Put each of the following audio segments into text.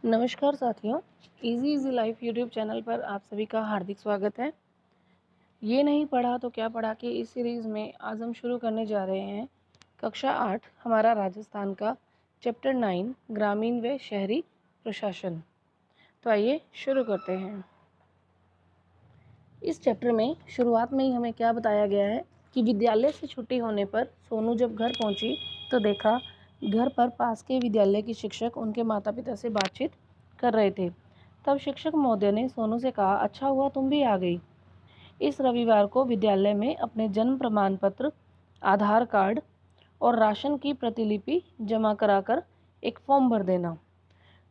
नमस्कार साथियों, easy easy life YouTube channel पर आप सभी का हार्दिक स्वागत है। ये नहीं पढ़ा तो क्या पढ़ा कि इस सीरीज़ में आज हम शुरू करने जा रहे हैं कक्षा 8 हमारा राजस्थान का चैप्टर 9 ग्रामीण व शहरी प्रशासन। तो आइए शुरू करते हैं। इस चैप्टर में शुरुआत में ही हमें क्या बताया गया है कि विद्यालय से छुट्टी होने पर सोनू जब घर पहुंची तो देखा घर पर पास के विद्यालय की शिक्षक उनके माता पिता से बातचीत कर रहे थे। तब शिक्षक महोदय ने सोनू से कहा, अच्छा हुआ तुम भी आ गई। इस रविवार को विद्यालय में अपने जन्म प्रमाण पत्र, आधार कार्ड और राशन की प्रतिलिपि जमा कराकर एक फॉर्म भर देना।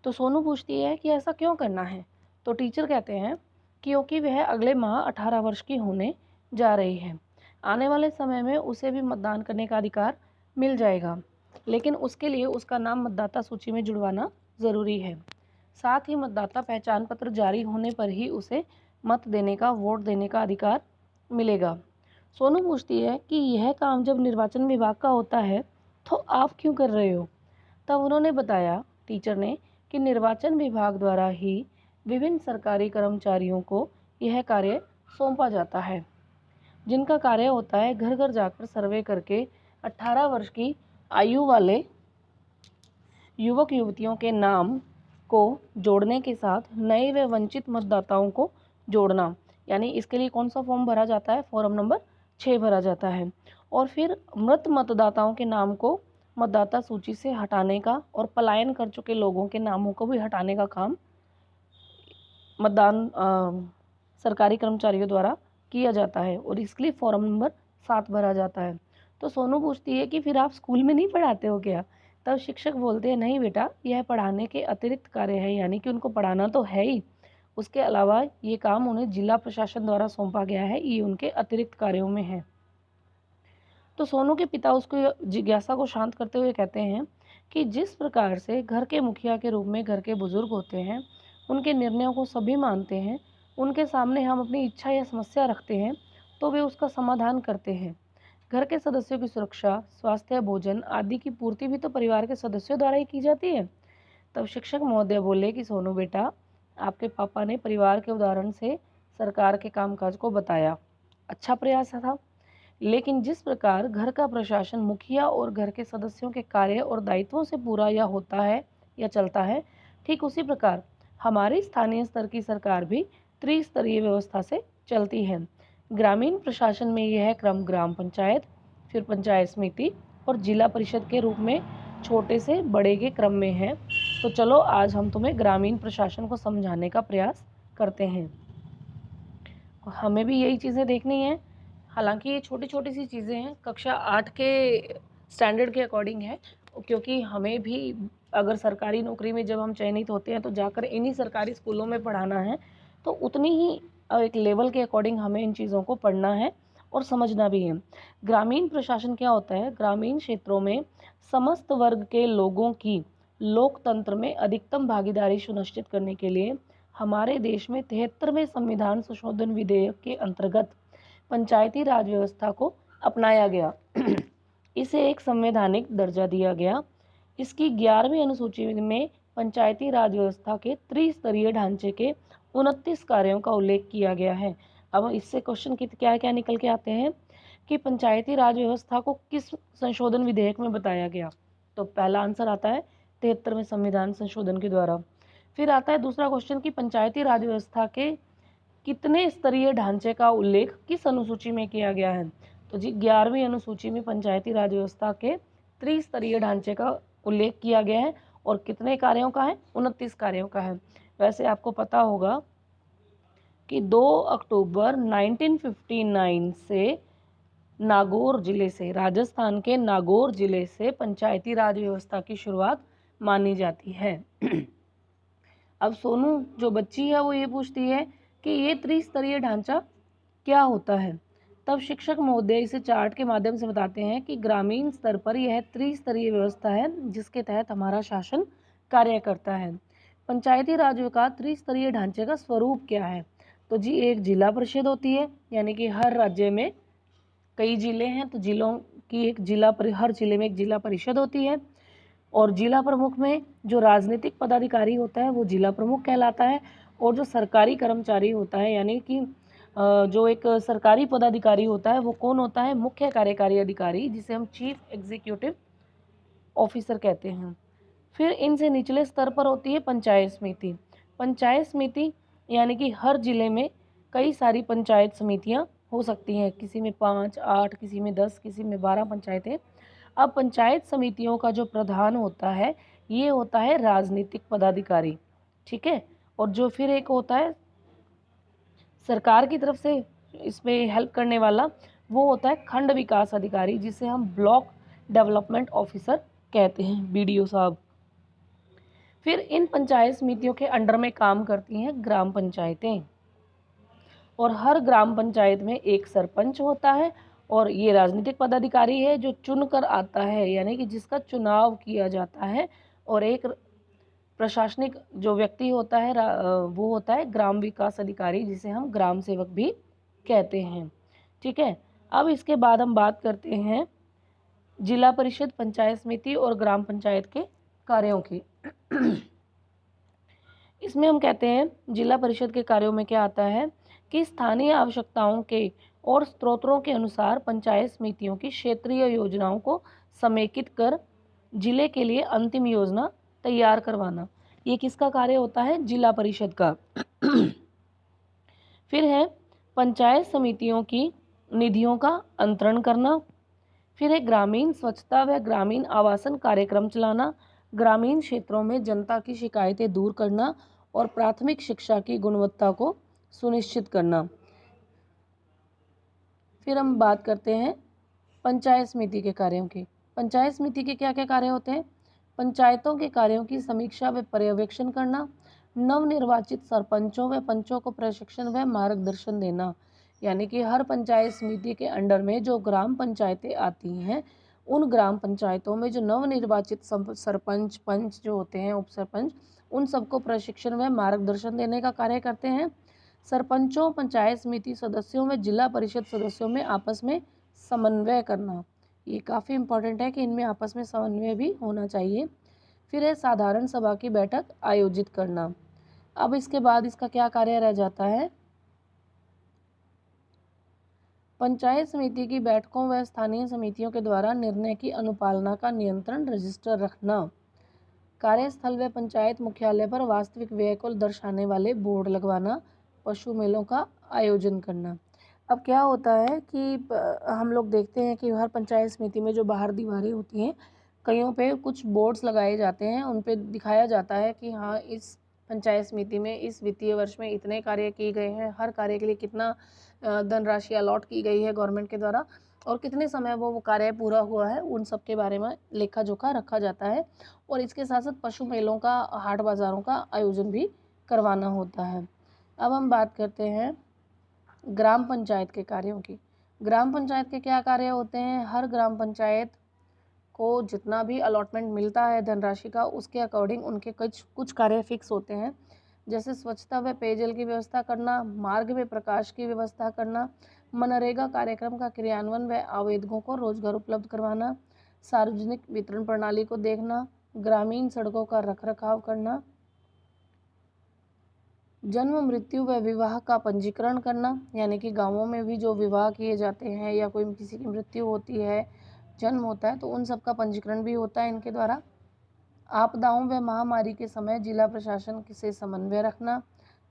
तो सोनू पूछती है कि ऐसा क्यों करना है। तो टीचर कहते हैं क्योंकि वह अगले माह 18 वर्ष की होने जा रही है। आने वाले समय में उसे भी मतदान करने का अधिकार मिल जाएगा, लेकिन उसके लिए उसका नाम मतदाता सूची में जुड़वाना ज़रूरी है। साथ ही मतदाता पहचान पत्र जारी होने पर ही उसे मत देने का, वोट देने का अधिकार मिलेगा। सोनू पूछती है कि यह काम जब निर्वाचन विभाग का होता है तो आप क्यों कर रहे हो। तब उन्होंने बताया, टीचर ने, कि निर्वाचन विभाग द्वारा ही विभिन्न सरकारी कर्मचारियों को यह कार्य सौंपा जाता है, जिनका कार्य होता है घर घर जाकर सर्वे करके 18 वर्ष की आयु वाले युवक युवतियों के नाम को जोड़ने के साथ नए व वंचित मतदाताओं को जोड़ना। यानी इसके लिए कौन सा फॉर्म भरा जाता है? फॉर्म नंबर 6 भरा जाता है। और फिर मृत मतदाताओं के नाम को मतदाता सूची से हटाने का और पलायन कर चुके लोगों के नामों को भी हटाने का काम मतदान सरकारी कर्मचारियों द्वारा किया जाता है और इसके लिए फॉर्म नंबर 7 भरा जाता है। तो सोनू पूछती है कि फिर आप स्कूल में नहीं पढ़ाते हो क्या? तब शिक्षक बोलते हैं, नहीं बेटा, यह पढ़ाने के अतिरिक्त कार्य है, यानी कि उनको पढ़ाना तो है ही, उसके अलावा ये काम उन्हें जिला प्रशासन द्वारा सौंपा गया है, ये उनके अतिरिक्त कार्यों में है। तो सोनू के पिता उसको जिज्ञासा को शांत करते हुए कहते हैं कि जिस प्रकार से घर के मुखिया के रूप में घर के बुजुर्ग होते हैं, उनके निर्णयों को सभी मानते हैं, उनके सामने हम अपनी इच्छा या समस्या रखते हैं तो वे उसका समाधान करते हैं। घर के सदस्यों की सुरक्षा, स्वास्थ्य, भोजन आदि की पूर्ति भी तो परिवार के सदस्यों द्वारा ही की जाती है। तब शिक्षक महोदय बोले कि सोनू बेटा, आपके पापा ने परिवार के उदाहरण से सरकार के कामकाज को बताया, अच्छा प्रयास था। लेकिन जिस प्रकार घर का प्रशासन मुखिया और घर के सदस्यों के कार्य और दायित्वों से पूरा या होता है या चलता है, ठीक उसी प्रकार हमारी स्थानीय स्तर की सरकार भी त्रिस्तरीय व्यवस्था से चलती है। ग्रामीण प्रशासन में यह क्रम ग्राम पंचायत, फिर पंचायत समिति और जिला परिषद के रूप में छोटे से बड़े के क्रम में है। तो चलो आज हम तुम्हें ग्रामीण प्रशासन को समझाने का प्रयास करते हैं। हमें भी यही चीज़ें देखनी है। हालांकि ये छोटी छोटी सी चीज़ें हैं, कक्षा 8 के स्टैंडर्ड के अकॉर्डिंग है, क्योंकि हमें भी अगर सरकारी नौकरी में जब हम चयनित होते हैं तो जाकर इन्हीं सरकारी स्कूलों में पढ़ाना है, तो उतनी ही एक लेवल के अकॉर्डिंग हमें इन चीज़ों को पढ़ना है और समझना भी है। ग्रामीण प्रशासन क्या होता है? ग्रामीण क्षेत्रों में समस्त वर्ग के लोगों की लोकतंत्र में अधिकतम भागीदारी सुनिश्चित करने के लिए हमारे देश में 73वें संविधान संशोधन विधेयक के अंतर्गत पंचायती राज व्यवस्था को अपनाया गया। इसे एक संवैधानिक दर्जा दिया गया। इसकी 11वीं अनुसूची में पंचायती राज व्यवस्था के त्रिस्तरीय ढांचे के 29 कार्यों का उल्लेख किया गया है। अब इससे क्वेश्चन क्या क्या निकल के आते हैं कि पंचायती राज व्यवस्था को किस संशोधन विधेयक में बताया गया? तो पहला आंसर आता है 73वें संविधान संशोधन के द्वारा। फिर आता है दूसरा क्वेश्चन कि पंचायती राज व्यवस्था के कितने स्तरीय ढांचे का उल्लेख किस अनुसूची में किया गया है? तो जी 11वीं अनुसूची में पंचायती राज व्यवस्था के त्रिस्तरीय ढांचे का उल्लेख किया गया है और कितने कार्यों का है? 29 कार्यों का है। वैसे आपको पता होगा कि 2 अक्टूबर 1959 से नागौर जिले से, राजस्थान के नागौर जिले से पंचायती राज व्यवस्था की शुरुआत मानी जाती है। अब सोनू जो बच्ची है वो ये पूछती है कि ये त्रिस्तरीय ढांचा क्या होता है? तब शिक्षक महोदय इसे चार्ट के माध्यम से बताते हैं कि ग्रामीण स्तर पर यह त्रिस्तरीय व्यवस्था है जिसके तहत हमारा शासन कार्य करता है। पंचायती राज का त्रिस्तरीय ढांचे का स्वरूप क्या है? तो जी एक जिला परिषद होती है, यानी कि हर राज्य में कई जिले हैं तो जिलों की हर जिले में एक जिला परिषद होती है। और जिला प्रमुख में जो राजनीतिक पदाधिकारी होता है वो जिला प्रमुख कहलाता है, और जो सरकारी कर्मचारी होता है यानी कि जो एक सरकारी पदाधिकारी होता है वो कौन होता है, मुख्य कार्यकारी अधिकारी, जिसे हम चीफ एग्जीक्यूटिव ऑफिसर कहते हैं। फिर इनसे निचले स्तर पर होती है पंचायत समिति। पंचायत समिति यानी कि हर जिले में कई सारी पंचायत समितियां हो सकती हैं, किसी में 5, 8, किसी में 10, किसी में 12 पंचायतें। अब पंचायत समितियों का जो प्रधान होता है ये होता है राजनीतिक पदाधिकारी, ठीक है। और जो फिर एक होता है सरकार की तरफ से इसमें हेल्प करने वाला, वो होता है खंड विकास अधिकारी, जिसे हम ब्लॉक डेवलपमेंट ऑफिसर कहते हैं, बीडीओ साहब। फिर इन पंचायत समितियों के अंडर में काम करती हैं ग्राम पंचायतें, और हर ग्राम पंचायत में एक सरपंच होता है, और ये राजनीतिक पदाधिकारी है जो चुनकर आता है, यानी कि जिसका चुनाव किया जाता है। और एक प्रशासनिक जो व्यक्ति होता है वो होता है ग्राम विकास अधिकारी, जिसे हम ग्राम सेवक भी कहते हैं, ठीक है। अब इसके बाद हम बात करते हैं जिला परिषद, पंचायत समिति और ग्राम पंचायत के कार्यों की। इसमें हम कहते हैं जिला परिषद के कार्यों में क्या आता है कि स्थानीय आवश्यकताओं के और स्रोतों के अनुसार पंचायत समितियों की क्षेत्रीय योजनाओं को समेकित कर जिले के लिए अंतिम योजना तैयार करवाना, ये किसका कार्य होता है, जिला परिषद का। फिर है पंचायत समितियों की निधियों का अंतरण करना। फिर है ग्रामीण स्वच्छता व ग्रामीण आवासन कार्यक्रम चलाना, ग्रामीण क्षेत्रों में जनता की शिकायतें दूर करना और प्राथमिक शिक्षा की गुणवत्ता को सुनिश्चित करना। फिर हम बात करते हैं पंचायत समिति के कार्यों की। पंचायत समिति के क्या क्या कार्य होते हैं, पंचायतों के कार्यों की समीक्षा व पर्यवेक्षण करना, नवनिर्वाचित सरपंचों व पंचों को प्रशिक्षण व मार्गदर्शन देना, यानी कि हर पंचायत समिति के अंडर में जो ग्राम पंचायतें आती हैं उन ग्राम पंचायतों में जो नवनिर्वाचित सरपंच, पंच जो होते हैं, उप सरपंच, उन सबको प्रशिक्षण व मार्गदर्शन देने का कार्य करते हैं। सरपंचों, पंचायत समिति सदस्यों व जिला परिषद सदस्यों में आपस में समन्वय करना, ये काफ़ी इम्पोर्टेंट है कि इनमें आपस में समन्वय भी होना चाहिए। फिर है साधारण सभा की बैठक आयोजित करना। अब इसके बाद इसका क्या कार्य रह जाता है, पंचायत समिति की बैठकों व स्थानीय समितियों के द्वारा निर्णय की अनुपालना का नियंत्रण रजिस्टर रखना, कार्यस्थल व पंचायत मुख्यालय पर वास्तविक व्यय को दर्शाने वाले बोर्ड लगवाना, पशु मेलों का आयोजन करना। अब क्या होता है कि हम लोग देखते हैं कि हर पंचायत समिति में जो बाहर दीवारें होती हैं, कईयों पे कुछ बोर्ड्स लगाए जाते हैं, उन पे दिखाया जाता है कि हाँ इस पंचायत समिति में इस वित्तीय वर्ष में इतने कार्य किए गए हैं, हर कार्य के लिए कितना धनराशि अलॉट की गई है गवर्नमेंट के द्वारा, और कितने समय वो कार्य पूरा हुआ है, उन सब के बारे में लेखा जोखा रखा जाता है। और इसके साथ साथ पशु मेलों का, हाट बाज़ारों का आयोजन भी करवाना होता है। अब हम बात करते हैं ग्राम पंचायत के कार्यों की। ग्राम पंचायत के क्या कार्य होते हैं, हर ग्राम पंचायत को जितना भी अलॉटमेंट मिलता है धनराशि का, उसके अकॉर्डिंग उनके कुछ कार्य फिक्स होते हैं, जैसे स्वच्छता व पेयजल की व्यवस्था करना, मार्ग में प्रकाश की व्यवस्था करना, मनरेगा कार्यक्रम का क्रियान्वयन व आवेदकों को रोजगार उपलब्ध करवाना, सार्वजनिक वितरण प्रणाली को देखना, ग्रामीण सड़कों का रखरखाव करना, जन्म, मृत्यु व विवाह का पंजीकरण करना, यानी कि गांवों में भी जो विवाह किए जाते हैं या कोई किसी की मृत्यु होती है, जन्म होता है, तो उन सब का पंजीकरण भी होता है इनके द्वारा। आपदाओं व महामारी के समय जिला प्रशासन से समन्वय रखना,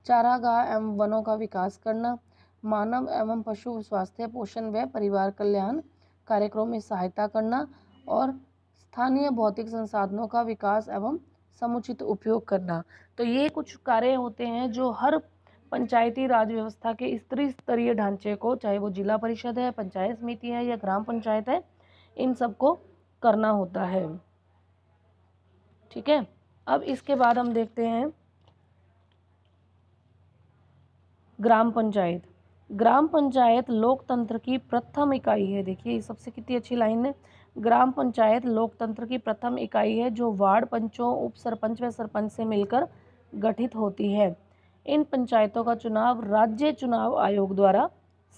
चारागाह एवं वनों का विकास करना, मानव एवं पशु स्वास्थ्य, पोषण व परिवार कल्याण कार्यक्रमों में सहायता करना, और स्थानीय भौतिक संसाधनों का विकास एवं समुचित उपयोग करना। तो ये कुछ कार्य होते हैं जो हर पंचायती राज व्यवस्था के स्तरीय ढांचे को, चाहे वो जिला परिषद है, पंचायत समिति है या ग्राम पंचायत है, इन सबको करना होता है, ठीक है। अब इसके बाद हम देखते हैं ग्राम पंचायत। ग्राम पंचायत लोकतंत्र की प्रथम इकाई है। देखिए सबसे कितनी अच्छी लाइन है, ग्राम पंचायत लोकतंत्र की प्रथम इकाई है जो वार्ड पंचों, उप सरपंच व सरपंच से मिलकर गठित होती है। इन पंचायतों का चुनाव राज्य चुनाव आयोग द्वारा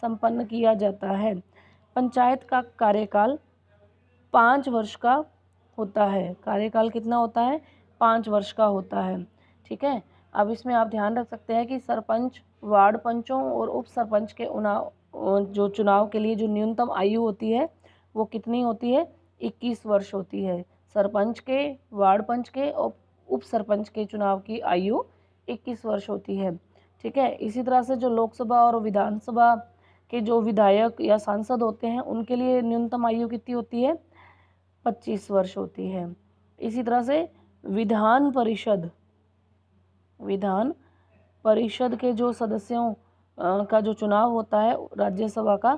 संपन्न किया जाता है। पंचायत का कार्यकाल 5 वर्ष का होता है। कार्यकाल कितना होता है? 5 वर्ष का होता है। ठीक है। अब इसमें आप ध्यान रख सकते हैं कि सरपंच, वार्ड पंचों और उप सरपंच के जो चुनाव के लिए जो न्यूनतम आयु होती है वो कितनी होती है? 21 वर्ष होती है। सरपंच के, वार्ड पंच के और उप सरपंच के चुनाव की आयु 21 वर्ष होती है। ठीक है। इसी तरह से जो लोकसभा और विधानसभा के जो विधायक या सांसद होते हैं उनके लिए न्यूनतम आयु कितनी होती है? 25 वर्ष होती है। इसी तरह से विधान परिषद के जो सदस्यों का जो चुनाव होता है राज्यसभा का,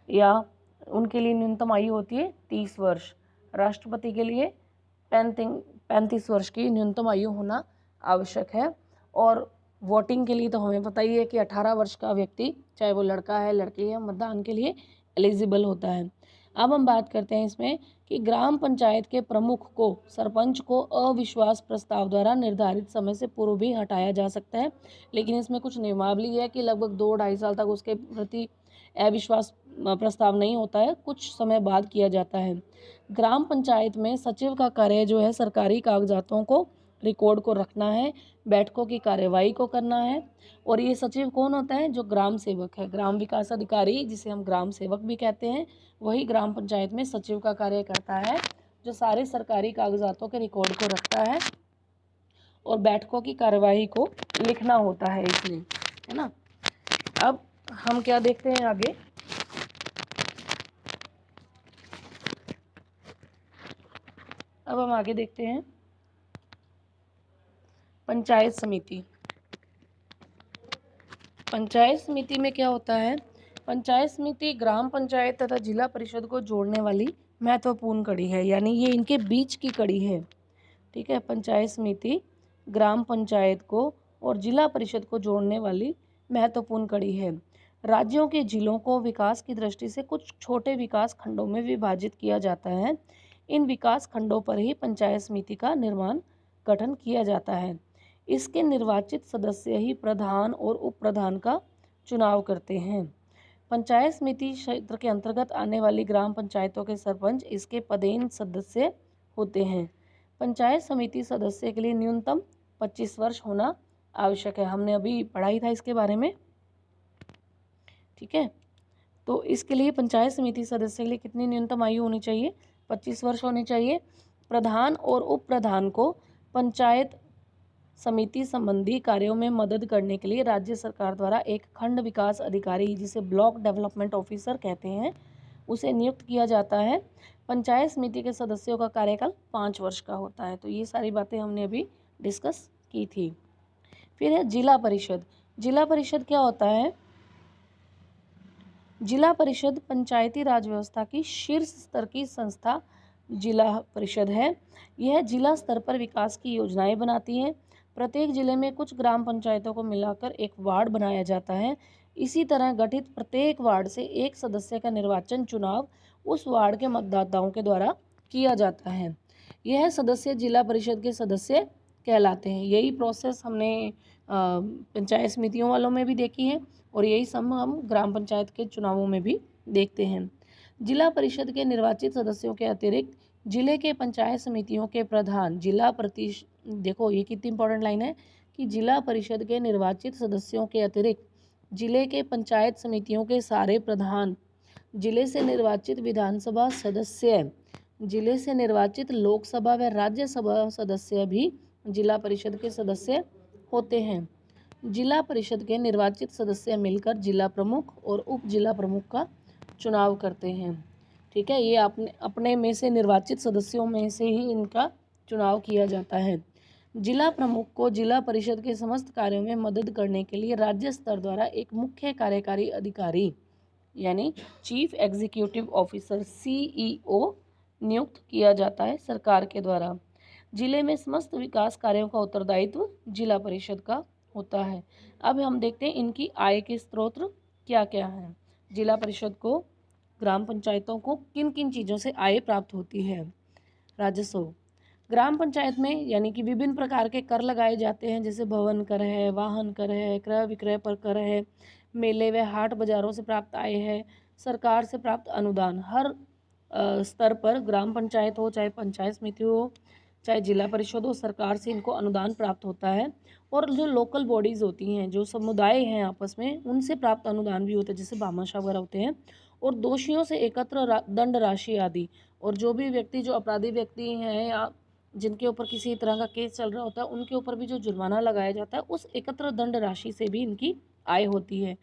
या उनके लिए न्यूनतम आयु होती है 30 वर्ष। राष्ट्रपति के लिए 35 वर्ष की न्यूनतम आयु होना आवश्यक है। और वोटिंग के लिए तो हमें पता ही है कि 18 वर्ष का व्यक्ति, चाहे वो लड़का है लड़की है, मतदान के लिए एलिजिबल होता है। अब हम बात करते हैं इसमें कि ग्राम पंचायत के प्रमुख को, सरपंच को अविश्वास प्रस्ताव द्वारा निर्धारित समय से पूर्व भी हटाया जा सकता है, लेकिन इसमें कुछ नियमावली है कि लगभग 2-2.5 साल तक उसके प्रति अविश्वास प्रस्ताव नहीं होता है, कुछ समय बाद किया जाता है। ग्राम पंचायत में सचिव का कार्य जो है सरकारी कागजातों को, रिकॉर्ड को रखना है, बैठकों की कार्यवाही को करना है। और ये सचिव कौन होता है? जो ग्राम सेवक है, ग्राम विकास अधिकारी, जिसे हम ग्राम सेवक भी कहते हैं, वही ग्राम पंचायत में सचिव का कार्य करता है, जो सारे सरकारी कागजातों के रिकॉर्ड को रखता है और बैठकों की कार्यवाही को लिखना होता है इसलिए, है ना। अब हम क्या देखते हैं आगे? अब हम आगे देखते हैं पंचायत समिति। पंचायत समिति में क्या होता है? पंचायत समिति ग्राम पंचायत तथा जिला परिषद को जोड़ने वाली महत्वपूर्ण कड़ी है, यानी ये इनके बीच की कड़ी है। ठीक है। पंचायत समिति ग्राम पंचायत को और जिला परिषद को जोड़ने वाली महत्वपूर्ण कड़ी है। राज्यों के जिलों को विकास की दृष्टि से कुछ छोटे विकास खंडों में विभाजित किया जाता है। इन विकास खंडों पर ही पंचायत समिति का गठन किया जाता है। इसके निर्वाचित सदस्य ही प्रधान और उप प्रधान का चुनाव करते हैं। पंचायत समिति क्षेत्र के अंतर्गत आने वाली ग्राम पंचायतों के सरपंच इसके पदेन सदस्य होते हैं। पंचायत समिति सदस्य के लिए न्यूनतम 25 वर्ष होना आवश्यक है। हमने अभी पढ़ाई था इसके बारे में। ठीक है। तो इसके लिए पंचायत समिति सदस्य के लिए कितनी न्यूनतम आयु होनी चाहिए? 25 वर्ष होनी चाहिए। प्रधान और उप प्रधान को पंचायत समिति संबंधी कार्यों में मदद करने के लिए राज्य सरकार द्वारा एक खंड विकास अधिकारी, जिसे ब्लॉक डेवलपमेंट ऑफिसर कहते हैं, उसे नियुक्त किया जाता है। पंचायत समिति के सदस्यों का कार्यकाल 5 वर्ष का होता है। तो ये सारी बातें हमने अभी डिस्कस की थी। फिर है जिला परिषद। जिला परिषद क्या होता है? जिला परिषद पंचायती राज व्यवस्था की शीर्ष स्तर की संस्था जिला परिषद है। यह जिला स्तर पर विकास की योजनाएं बनाती है। प्रत्येक जिले में कुछ ग्राम पंचायतों को मिलाकर एक वार्ड बनाया जाता है। इसी तरह गठित प्रत्येक वार्ड से एक सदस्य का निर्वाचन चुनाव उस वार्ड के मतदाताओं के द्वारा किया जाता है। यह सदस्य जिला परिषद के सदस्य कहलाते हैं। यही प्रोसेस हमने पंचायत समितियों वालों में भी देखी है और यही सब हम ग्राम पंचायत के चुनावों में भी देखते हैं। जिला परिषद के निर्वाचित सदस्यों के अतिरिक्त जिले के पंचायत समितियों के प्रधान देखो ये कितनी इंपॉर्टेंट लाइन है कि जिला परिषद के निर्वाचित सदस्यों के अतिरिक्त जिले के पंचायत समितियों के सारे प्रधान, जिले से निर्वाचित विधानसभा सदस्य, जिले से निर्वाचित लोकसभा व राज्यसभा सदस्य भी जिला परिषद के सदस्य होते हैं। जिला परिषद के निर्वाचित सदस्य मिलकर जिला प्रमुख और उप जिला प्रमुख का चुनाव करते हैं। ठीक है। ये अपने में से निर्वाचित सदस्यों में से ही इनका चुनाव किया जाता है। जिला प्रमुख को जिला परिषद के समस्त कार्यों में मदद करने के लिए राज्य स्तर द्वारा एक मुख्य कार्यकारी अधिकारी यानी चीफ एग्जीक्यूटिव ऑफिसर CEO नियुक्त किया जाता है सरकार के द्वारा। जिले में समस्त विकास कार्यों का उत्तरदायित्व जिला परिषद का होता है। अब हम देखते हैं इनकी आय के स्रोत क्या क्या हैं। जिला परिषद को, ग्राम पंचायतों को किन किन चीज़ों से आय प्राप्त होती है? राजस्व। ग्राम पंचायत में यानी कि विभिन्न प्रकार के कर लगाए जाते हैं, जैसे भवन कर है, वाहन कर है, क्रय विक्रय पर कर है, मेले व हाट बाजारों से प्राप्त आय है, सरकार से प्राप्त अनुदान। हर स्तर पर ग्राम पंचायत हो, चाहे पंचायत समिति हो, चाहे जिला परिषद हो, सरकार से इनको अनुदान प्राप्त होता है। और जो लोकल बॉडीज़ होती हैं, जो समुदाय हैं आपस में, उनसे प्राप्त अनुदान भी होता है, जैसे भामाशाह वगैरह होते हैं। और दोषियों से एकत्र दंड राशि आदि, और जो भी व्यक्ति, जो अपराधी व्यक्ति हैं या जिनके ऊपर किसी तरह का केस चल रहा होता है, उनके ऊपर भी जो जुर्माना लगाया जाता है, उस एकत्र दंड राशि से भी इनकी आय होती है।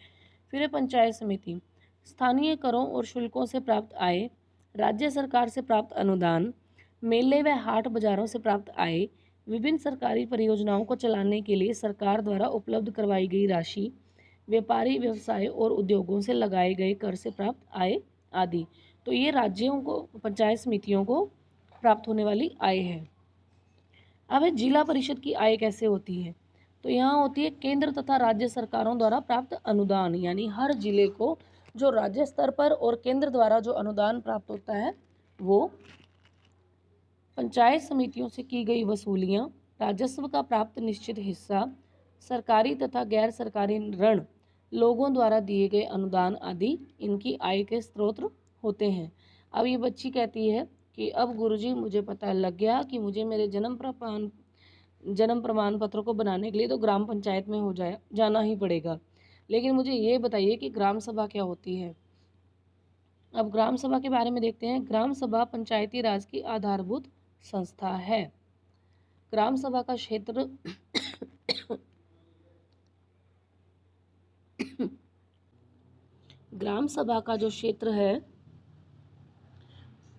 फिर है पंचायत समिति। स्थानीय करों और शुल्कों से प्राप्त आय, राज्य सरकार से प्राप्त अनुदान, मेले व हाट बाजारों से प्राप्त आय, विभिन्न सरकारी परियोजनाओं को चलाने के लिए सरकार द्वारा उपलब्ध करवाई गई राशि, व्यापारी व्यवसाय और उद्योगों से लगाए गए कर से प्राप्त आय आदि। तो ये राज्यों को, पंचायत समितियों को प्राप्त होने वाली आय है। अब है जिला परिषद की आय कैसे होती है। तो यहाँ होती है केंद्र तथा राज्य सरकारों द्वारा प्राप्त अनुदान, यानी हर जिले को जो राज्य स्तर पर और केंद्र द्वारा जो अनुदान प्राप्त होता है, वो पंचायत समितियों से की गई वसूलियाँ, राजस्व का प्राप्त निश्चित हिस्सा, सरकारी तथा गैर सरकारी ऋण, लोगों द्वारा दिए गए अनुदान आदि इनकी आय के स्रोत होते हैं। अब ये बच्ची कहती है कि अब गुरुजी मुझे पता लग गया कि मुझे मेरे जन्म प्रमाण पत्र को बनाने के लिए तो ग्राम पंचायत में जाना ही पड़ेगा, लेकिन मुझे ये बताइए कि ग्राम सभा क्या होती है। अब ग्राम सभा के बारे में देखते हैं। ग्राम सभा पंचायती राज की आधारभूत संस्था है। ग्राम सभा का क्षेत्र ग्राम सभा का जो क्षेत्र है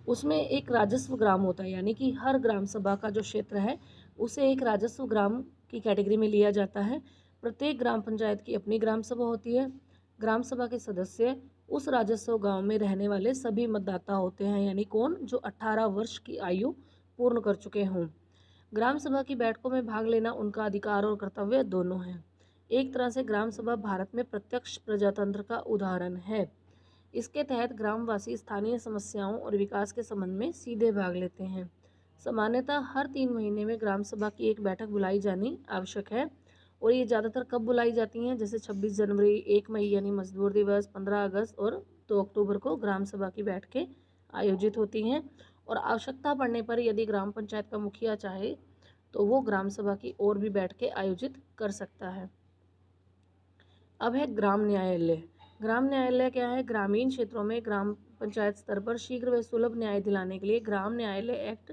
उसमें एक राजस्व ग्राम होता है, यानी कि हर ग्राम सभा का जो क्षेत्र है उसे एक राजस्व ग्राम की कैटेगरी में लिया जाता है। प्रत्येक ग्राम पंचायत की अपनी ग्राम सभा होती है। ग्राम सभा के सदस्य उस राजस्व गांव में रहने वाले सभी मतदाता होते हैं, यानी कौन, जो 18 वर्ष की आयु पूर्ण कर चुके हों। ग्राम सभा की बैठकों में भाग लेना उनका अधिकार और कर्तव्य दोनों है। एक तरह से ग्राम सभा भारत में प्रत्यक्ष प्रजातंत्र का उदाहरण है। इसके तहत ग्रामवासी स्थानीय समस्याओं और विकास के संबंध में सीधे भाग लेते हैं। सामान्यतः हर 3 महीने में ग्राम सभा की एक बैठक बुलाई जानी आवश्यक है। और ये ज़्यादातर कब बुलाई जाती हैं, जैसे 26 जनवरी, 1 मई यानी मजदूर दिवस, 15 अगस्त और 2 अक्टूबर को ग्राम सभा की बैठकें आयोजित होती हैं। और आवश्यकता पड़ने पर यदि ग्राम पंचायत का मुखिया चाहे तो वो ग्राम सभा की और भी बैठकें आयोजित कर सकता है। अब है ग्राम न्यायालय। ग्राम न्यायालय क्या है? ग्रामीण क्षेत्रों में ग्राम पंचायत स्तर पर शीघ्र व सुलभ न्याय दिलाने के लिए ग्राम न्यायालय एक्ट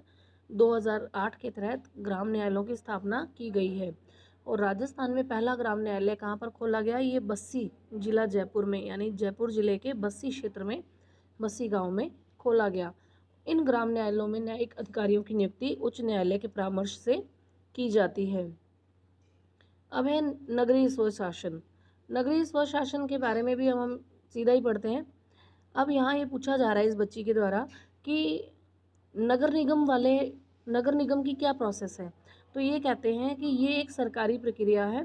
2008 के तहत ग्राम न्यायालयों की स्थापना की गई है। और राजस्थान में पहला ग्राम न्यायालय कहाँ पर खोला गया? ये बस्सी जिला जयपुर में, यानी जयपुर जिले के बस्सी क्षेत्र में, बस्सी गांव में खोला गया। इन ग्राम न्यायालयों में न्यायिक अधिकारियों की नियुक्ति उच्च न्यायालय के परामर्श से की जाती है। अब है नगरीय स्वशासन। नगरीय स्वशासन के बारे में भी हम सीधा ही पढ़ते हैं। अब यहाँ ये पूछा जा रहा है इस बच्ची के द्वारा कि नगर निगम की क्या प्रोसेस है। तो ये कहते हैं कि ये एक सरकारी प्रक्रिया है।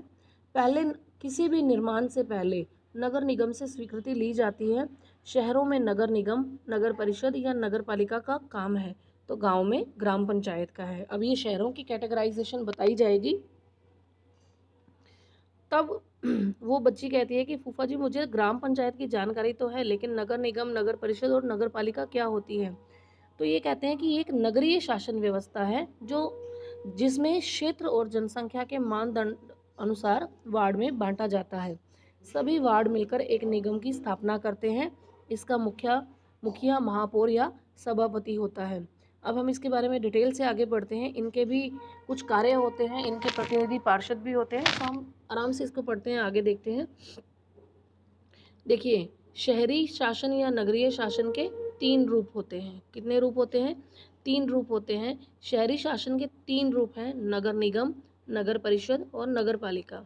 पहले किसी भी निर्माण से पहले नगर निगम से स्वीकृति ली जाती है। शहरों में नगर निगम, नगर परिषद या नगर पालिका का काम है, तो गांव में ग्राम पंचायत का है। अब ये शहरों की कैटेगराइजेशन बताई जाएगी। तब वो बच्ची कहती है कि फूफा जी मुझे ग्राम पंचायत की जानकारी तो है, लेकिन नगर निगम, नगर परिषद और नगर पालिका क्या होती है। तो ये कहते हैं कि ये एक नगरीय शासन व्यवस्था है जिसमें क्षेत्र और जनसंख्या के मानदंड अनुसार वार्ड में बांटा जाता है। सभी वार्ड मिलकर एक निगम की स्थापना करते हैं। इसका मुखिया महापौर या सभापति होता है। अब हम इसके बारे में डिटेल से आगे बढ़ते हैं। इनके भी कुछ कार्य होते हैं, इनके प्रतिनिधि पार्षद भी होते हैं, तो हम आराम से इसको पढ़ते हैं, आगे देखते हैं। देखिए, शहरी शासन या नगरीय शासन के 3 रूप होते हैं। कितने रूप होते हैं? 3 रूप होते हैं। शहरी शासन के 3 रूप हैं, नगर निगम, नगर परिषद और नगर पालिका।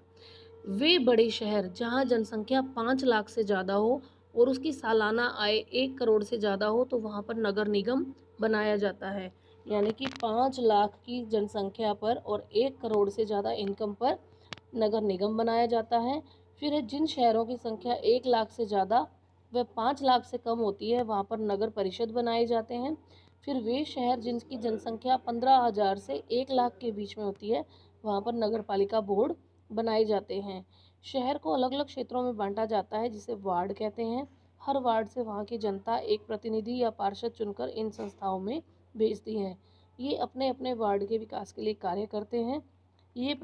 वे बड़े शहर जहां जनसंख्या 5 लाख से ज़्यादा हो और उसकी सालाना आय 1 करोड़ से ज़्यादा हो, तो वहां पर नगर निगम बनाया जाता है। यानी कि 5 लाख की जनसंख्या पर और 1 करोड़ से ज़्यादा इनकम पर नगर निगम बनाया जाता है। फिर जिन शहरों की संख्या 1 लाख से ज़्यादा व 5 लाख से कम होती है, वहाँ पर नगर परिषद बनाए जाते हैं। फिर वे शहर जिनकी जनसंख्या 15,000 से 1 लाख के बीच में होती है, वहाँ पर नगर पालिका बोर्ड बनाए जाते हैं। शहर को अलग अलग क्षेत्रों में बांटा जाता है, जिसे वार्ड कहते हैं। हर वार्ड से वहाँ की जनता एक प्रतिनिधि या पार्षद चुनकर इन संस्थाओं में भेजती है। ये अपने अपने वार्ड के विकास के लिए कार्य करते हैं। ये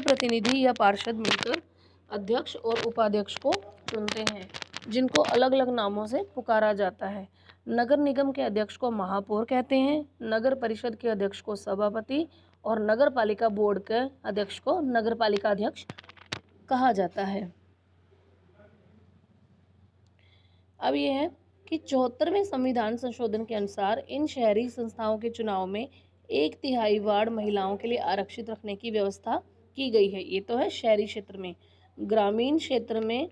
प्रतिनिधि या पार्षद मिलकर अध्यक्ष और उपाध्यक्ष को चुनते हैं, जिनको अलग अलग नामों से पुकारा जाता है। नगर निगम के अध्यक्ष को महापौर कहते हैं, नगर परिषद के अध्यक्ष को सभापति और नगर पालिका बोर्ड के अध्यक्ष को नगर पालिका अध्यक्ष कहा जाता है। अब यह है कि 74वें संविधान संशोधन के अनुसार इन शहरी संस्थाओं के चुनाव में 1/3 वार्ड महिलाओं के लिए आरक्षित रखने की व्यवस्था की गई है। ये तो है शहरी क्षेत्र में। ग्रामीण क्षेत्र में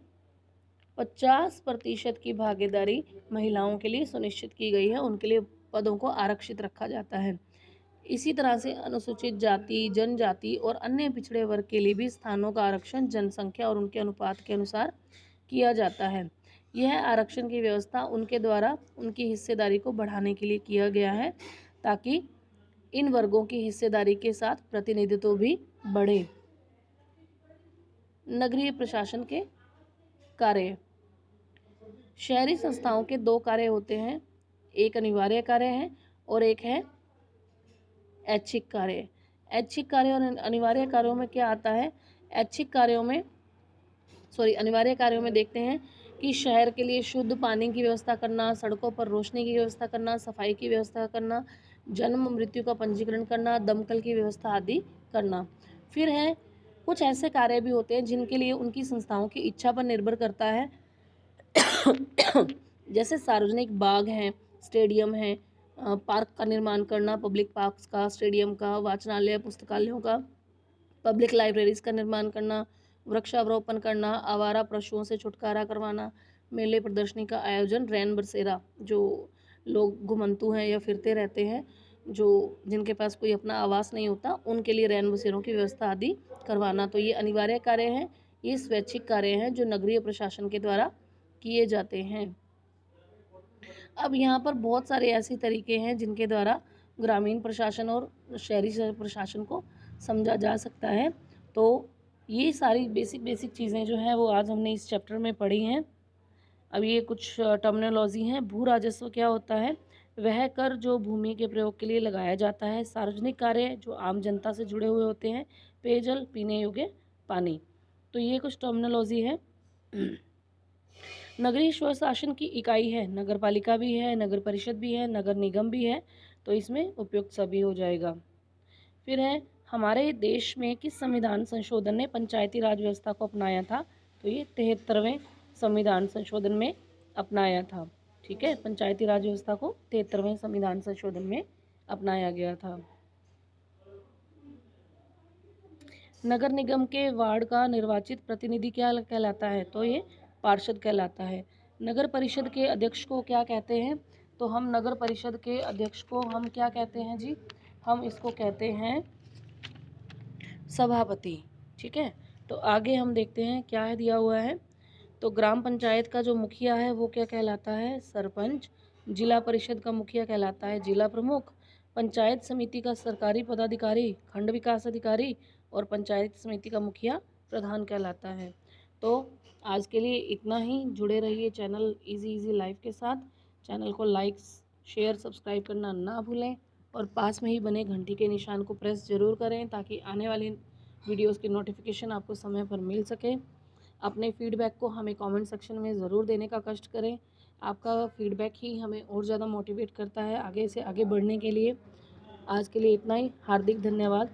50% की भागीदारी महिलाओं के लिए सुनिश्चित की गई है, उनके लिए पदों को आरक्षित रखा जाता है। इसी तरह से अनुसूचित जाति, जनजाति और अन्य पिछड़े वर्ग के लिए भी स्थानों का आरक्षण जनसंख्या और उनके अनुपात के अनुसार किया जाता है। यह आरक्षण की व्यवस्था उनके द्वारा उनकी हिस्सेदारी को बढ़ाने के लिए किया गया है, ताकि इन वर्गों की हिस्सेदारी के साथ प्रतिनिधित्व भी बढ़े। नगरीय प्रशासन के कार्य। शहरी संस्थाओं के 2 कार्य होते हैं, एक अनिवार्य कार्य है और एक है ऐच्छिक कार्य। ऐच्छिक कार्य और अनिवार्य कार्यों में क्या आता है? अनिवार्य कार्यों में देखते हैं कि शहर के लिए शुद्ध पानी की व्यवस्था करना, सड़कों पर रोशनी की व्यवस्था करना, सफाई की व्यवस्था करना, जन्म मृत्यु का पंजीकरण करना, दमकल की व्यवस्था आदि करना। फिर है कुछ ऐसे कार्य भी होते हैं जिनके लिए उनकी संस्थाओं की इच्छा पर निर्भर करता है जैसे सार्वजनिक बाग हैं, स्टेडियम हैं, पार्क का निर्माण करना, पब्लिक पार्क्स का, स्टेडियम का, वाचनालय, पुस्तकालयों का, पब्लिक लाइब्रेरीज का निर्माण करना, वृक्षारोपण करना, आवारा पशुओं से छुटकारा करवाना, मेले प्रदर्शनी का आयोजन, रैन बसेरा, जो लोग घुमंतू हैं या फिरते रहते हैं, जो जिनके पास कोई अपना आवास नहीं होता, उनके लिए रैन बसेरों की व्यवस्था आदि करवाना। तो ये अनिवार्य कार्य हैं। ये स्वैच्छिक कार्य हैं जो नगरीय प्रशासन के द्वारा किए जाते हैं। अब यहाँ पर बहुत सारे ऐसे तरीके हैं जिनके द्वारा ग्रामीण प्रशासन और शहरी प्रशासन को समझा जा सकता है। तो ये सारी बेसिक चीज़ें जो हैं वो आज हमने इस चैप्टर में पढ़ी हैं। अब ये कुछ टर्मिनोलॉजी हैं। भू राजस्व क्या होता है? वह कर जो भूमि के प्रयोग के लिए लगाया जाता है। सार्वजनिक कार्य जो आम जनता से जुड़े हुए होते हैं। पेयजल, पीने योग्य पानी। तो ये कुछ टर्मिनोलॉजी है। नगरीय स्वशासन की इकाई है, नगर पालिका भी है, नगर परिषद भी है, नगर निगम भी है, तो इसमें उपयुक्त सभी हो जाएगा। फिर है हमारे देश में किस संविधान संशोधन ने पंचायती राज व्यवस्था को अपनाया था? तो ये 73वें संविधान संशोधन में अपनाया था। ठीक है, पंचायती राज व्यवस्था को 73वें संविधान संशोधन में अपनाया गया था। नगर निगम के वार्ड का निर्वाचित प्रतिनिधि क्या कहलाता है? तो ये पार्षद कहलाता है। नगर परिषद के अध्यक्ष को क्या कहते हैं? तो हम नगर परिषद के अध्यक्ष को हम क्या कहते हैं जी? हम इसको कहते हैं सभापति। ठीक है, तो आगे हम देखते हैं क्या है दिया हुआ है। तो ग्राम पंचायत का जो मुखिया है वो क्या कहलाता है? सरपंच। जिला परिषद का मुखिया कहलाता है जिला प्रमुख। पंचायत समिति का सरकारी पदाधिकारी खंड विकास अधिकारी और पंचायत समिति का मुखिया प्रधान कहलाता है। तो आज के लिए इतना ही। जुड़े रहिए चैनल इजी लाइफ के साथ। चैनल को लाइक, शेयर, सब्सक्राइब करना ना भूलें और पास में ही बने घंटी के निशान को प्रेस ज़रूर करें ताकि आने वाली वीडियोस की नोटिफिकेशन आपको समय पर मिल सके। अपने फीडबैक को हमें कमेंट सेक्शन में ज़रूर देने का कष्ट करें। आपका फीडबैक ही हमें और ज़्यादा मोटिवेट करता है आगे से आगे बढ़ने के लिए। आज के लिए इतना ही। हार्दिक धन्यवाद।